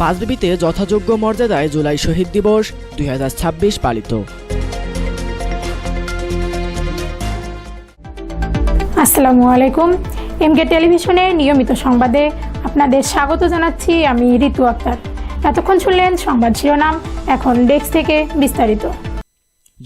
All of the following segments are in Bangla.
পাঁচবিবিতে যথাযোগ্য মর্যাদায় জুলাই শহীদ দিবস 2026 পালিত। আসসালামু আলাইকুম। এমকে টেলিভিশনের নিয়মিত সংবাদে আপনাদের স্বাগত জানাচ্ছি আমি ঋতু আক্তার। এতক্ষণ শুনলেন সংবাদ শিরোনাম, এখন ডেস্ক থেকে বিস্তারিত।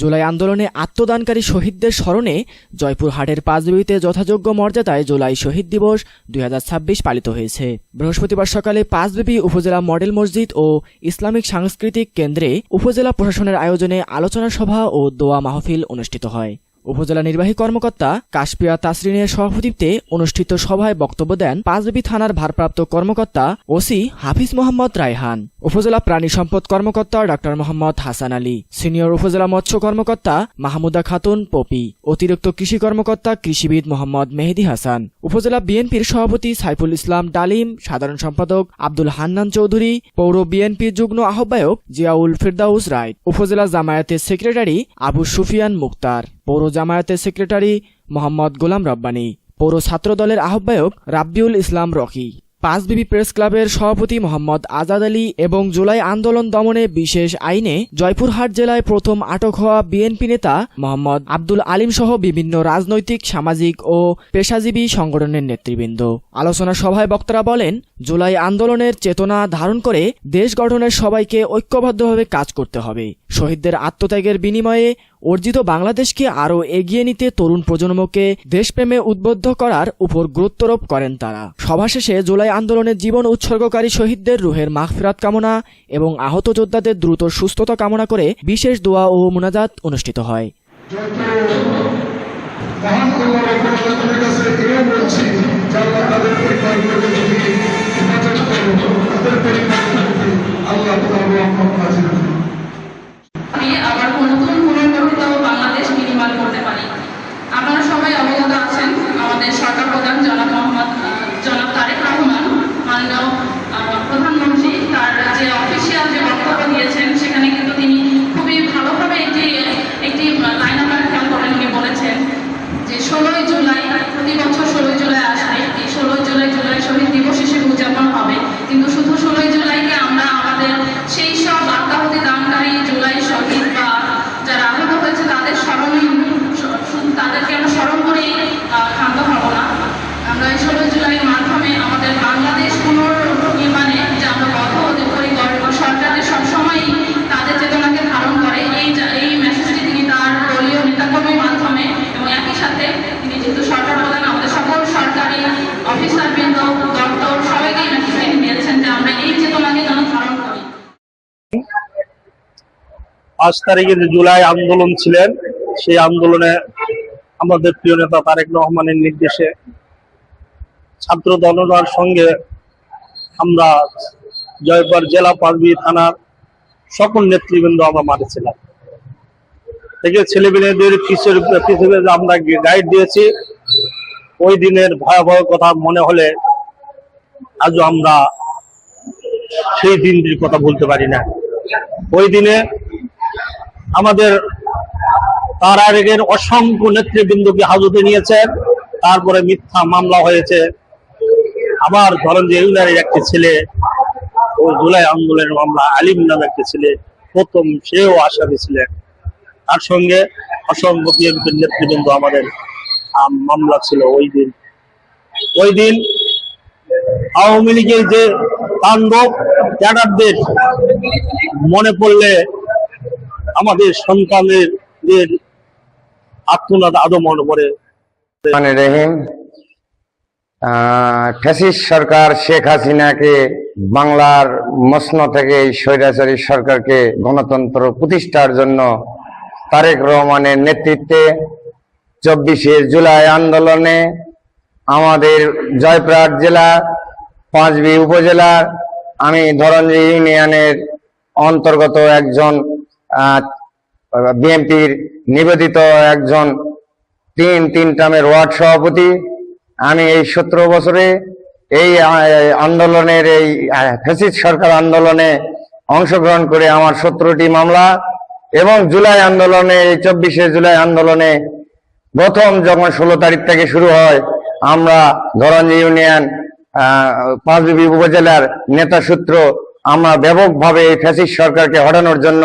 জুলাই আন্দোলনে আত্মদানকারী শহীদদের স্মরণে জয়পুরহাটের পাঁচবিবিতে যথাযোগ্য মর্যাদায় জুলাই শহীদ দিবস 2026 পালিত হয়েছে। বৃহস্পতিবার সকালে পাঁচবিবি উপজেলা মডেল মসজিদ ও ইসলামিক সাংস্কৃতিক কেন্দ্রে উপজেলা প্রশাসনের আয়োজনে আলোচনা সভা ও দোয়া মাহফিল অনুষ্ঠিত হয়। উপজেলা নির্বাহী কর্মকর্তা কাশপিয়া তাসরিনের সভাপতিত্বে অনুষ্ঠিত সভায় বক্তব্য দেন পাঁচবিবি থানার ভারপ্রাপ্ত কর্মকর্তা ওসি হাফিজ মোহাম্মদ রায়হান, উপজেলা প্রাণী সম্পদ কর্মকর্তা ডক্টর মোহাম্মদ হাসান আলী, সিনিয়র উপজেলা মৎস্য কর্মকর্তা মাহমুদা খাতুন পপি, অতিরিক্ত কৃষি কর্মকর্তা কৃষিবিদ মোহাম্মদ মেহেদি হাসান, উপজেলা বিএনপির সভাপতি সাইফুল ইসলাম ডালিম, সাধারণ সম্পাদক আব্দুল হান্নান চৌধুরী, পৌর বিএনপি যুগ্ম আহ্বায়ক জিয়াউল ফিরদাউস রায়, উপজেলা জামায়াতের সেক্রেটারি আবু সুফিয়ান মুক্তার, পৌর জামায়াতের সেক্রেটারি মোহাম্মদ গোলাম রব্বানী, পৌর ছাত্র দলের আহ্বায়ক রাব্বিউল ইসলাম রকি, পাঁচবিবি প্রেস ক্লাবের সভাপতি মোহাম্মদ আজাদ আলী এবং জুলাই আন্দোলন দমনে বিশেষ আইনে জয়পুরহাট জেলায় প্রথম আটক হওয়া বিএনপি নেতা মোহাম্মদ আব্দুল আলিম সহ বিভিন্ন রাজনৈতিক, সামাজিক ও পেশাজীবী সংগঠনের নেতৃবৃন্দ। আলোচনা সভায় বক্তারা বলেন, জুলাই আন্দোলনের চেতনা ধারণ করে দেশ গঠনের সবাইকে ঐক্যবদ্ধভাবে কাজ করতে হবে। শহীদদের আত্মত্যাগের বিনিময়ে অর্জিত বাংলাদেশকে আরও এগিয়ে নিতে তরুণ প্রজন্মকে দেশপ্রেমে উদ্বুদ্ধ করার উপর গুরুত্বারোপ করেন তারা। সভা শেষে জুলাই আন্দোলনের জীবন উৎসর্গকারী শহীদদের রুহের মাগফিরাত কামনা এবং আহত যোদ্ধাদের দ্রুত সুস্থতা কামনা করে বিশেষ দোয়া ও মুনাজাত অনুষ্ঠিত হয়। আপনারা সবাই অবগত আছেন, আমাদের সরকার প্রধান জনাব তারেক রহমান, মাননীয় প্রধানমন্ত্রী, তার যে অফিসিয়াল যে বক্তব্য দিয়েছেন সেখানে কিন্তু তিনি খুবই ভালোভাবে একটি লাইন আপনারা খেয়াল করেন। উনি বলেছেন যে 16ই জুলাই, প্রতি বছর 16ই জুলাই আসবে, এই 16ই জুলাই শহীদ দিবস হিসেবে উদযাপন হবে, কিন্তু শুধু 16ই জুলাইকে আমরা আমাদের সেই সব আত্মাহুতি দানকারী জুলাই শহীদ বা যারা আহত হয়েছে তাদের তাদেরকে আমরা স্মরণ করেই ক্ষান্ত হব না। আমরা এই 16 জুলাইয়ের মাধ্যমে আমাদের বাংলাদেশ পুনর্নির্মাণে যে আমরা বদ্ধ হতে করি, সরকারের সবসময় তাদের চেতনাকে ধারণ করে, এই মেসেজটি তিনি তার দলীয় নেতাকর্মীর মাধ্যমে এবং একই সাথে তিনি যেহেতু সরকার প্রধান, আমাদের সকল সরকারি অফিসারবৃন্দ, দপ্তর সবাইকে এই মেসেজ তিনি দিয়েছেন যে আমরা এই চেতনাকে যেন ধারণ করি। 5 তারিখে যে জুলাই আন্দোলন ছিলেন, সেই আন্দোলনে আমাদের প্রিয় নেতা তারেক রহমানের নির্দেশে ছাত্র জনতার সঙ্গে আমরা জয়পুর জেলা পাঁচবিবি থানার সকল নেতৃবৃন্দ আমরা মাঠে ছিলাম। থেকে ছেলেমেয়েদের পিছনে আমরা গাইড দিয়েছি। ওই দিনের ভয়াবহ কথা মনে হলে আজও আমরা সেই দিনটির কথা বলতে পারি না। ওই দিনে আমাদের তার আগের অসংখ্য নেতৃবৃন্দকে হাজতে নিয়েছেন, তারপরে মিথ্যা মামলা হয়েছে। আবার ধরেন যে ইউনিয়নের একটি ছেলে, ও জুলাই আন্দোলনের মামলা, আলিম নামে একটি ছেলে প্রথম, সেও আসামি ছিলেন। তার সঙ্গে অসংখ্য বিএনপির নেতৃবৃন্দ আমাদের মামলা ছিল। ওই দিন আওয়ামী লীগের যে তাণ্ডব ক্যাডারদের মনে পড়লে আমাদের সন্তানের আত্মনাদ আদৌ মনে পড়ে। রহিম, ফ্যাসিস্ট সরকার শেখ হাসিনাকে বাংলার মসন থেকে এই স্বৈরাচারী সরকারকে গণতন্ত্র প্রতিষ্ঠার জন্য তারেক রহমানের নেতৃত্বে 24শে জুলাই আন্দোলনে আমাদের জয়পুরহাট জেলা পাঁচবিবি উপজেলার আমি ধরঞ্জি ইউনিয়নের অন্তর্গত একজন বিএনপির নিবেদিত একজন তিন টার্মের ওয়ার্ড সভাপতি। আমি এই 17 বছরে এই আন্দোলনের এই ফ্যাসিস্ট সরকার আন্দোলনে অংশগ্রহণ করে আমার 17টি মামলা এবং জুলাই আন্দোলনে, এই 24শে জুলাই আন্দোলনে প্রথম যখন 16 তারিখ থেকে শুরু হয়, আমরা ধরঞ্জি ইউনিয়ন পাঁচবিবি উপজেলার নেতা সূত্র আমরা ব্যাপকভাবে এই ফ্যাসিস্ট সরকারকে হটানোর জন্য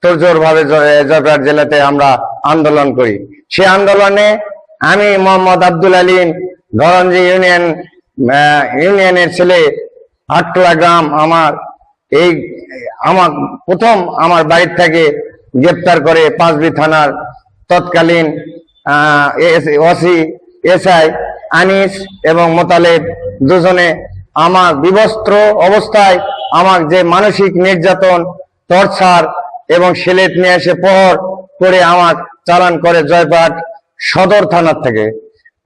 তোড়জোড়ভাবে জয়পুরহাট জেলাতে আমরা আন্দোলন করি। সে আন্দোলনে আমি মোহাম্মদ আব্দুল আলীম ধরঞ্জি ইউনিয়নের ছেলে আটকলা গ্রাম আমার প্রথম আমার বাড়ির থেকে গ্রেপ্তার করে পাঁচবি থানার তৎকালীন ওসি এসআই আনিস এবং মোতালেব দুজনে আমার বিবস্ত্র অবস্থায় আমার যে মানসিক নির্যাতন, টর্চার এবং সিলেট নিয়ে এসে প্রহর করে আমার চালান করে জয়পুরহাট সদর থানার থেকে।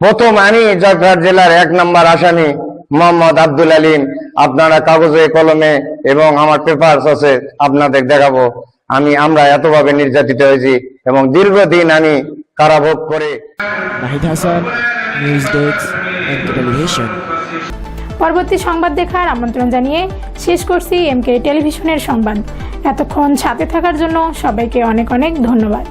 প্রথম আমি জয়পুরহাট জেলার 1 নম্বর আসামি মোহাম্মদ আব্দুল আলীম। আপনারা কাগজে কলমে এবং আমার পেপারস আছে, আপনাদের দেখাবো আমরা এতভাবে নির্যাতিত হয়েছি এবং দীর্ঘদিন আমি কারাভোগ করে। Nahid Hasan, news desk, MK television. পরবর্তী সংবাদ দেখার আমন্ত্রণ জানিয়ে শেষ করছি এমকে টেলিভিশনের সংবাদ। এতক্ষণ সাথে থাকার জন্য সবাইকে অনেক অনেক ধন্যবাদ।